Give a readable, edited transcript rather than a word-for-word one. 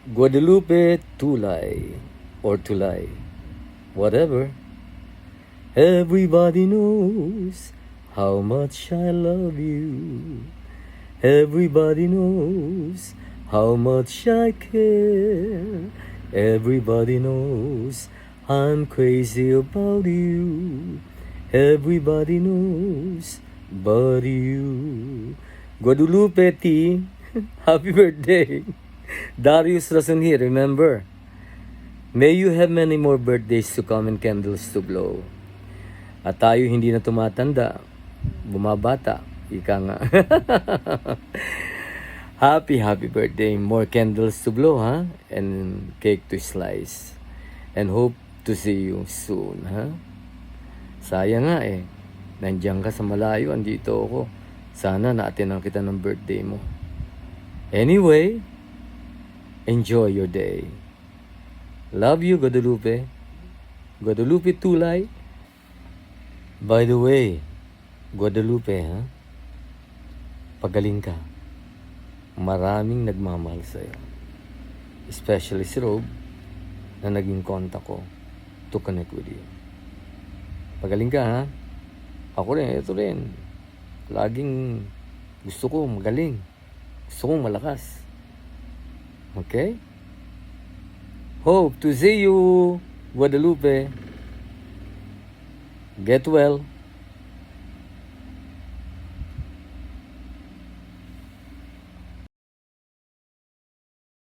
Guadalupe Tulay or Tulay, whatever. Everybody knows how much I love you. Everybody knows how much I care. Everybody knows I'm crazy about you. Everybody knows but you. Guadalupe T, happy birthday. Darius Rason here, remember. May you have many more birthdays to come and candles to blow. At tayo hindi na tumatanda, bumabata, ika nga. Happy birthday. More candles to blow, ha? And cake to slice. And hope to see you soon, ha? Sayang nga eh. Nandiyan ka sa malayo, andito ako. Sana naatinan kita ng birthday mo. Anyway, enjoy your day. Love you, Guadalupe. Guadalupe Tulay. By the way, Guadalupe, ha? Pagaling ka. Maraming nagmamahal sa'yo. Especially si Rob, na naging contact ko to connect with you. Pagaling ka, ha? Ako rin, ito rin. Laging gusto ko magaling. Gusto kong malakas. Okay? Hope to see you, Guadalupe. Get well.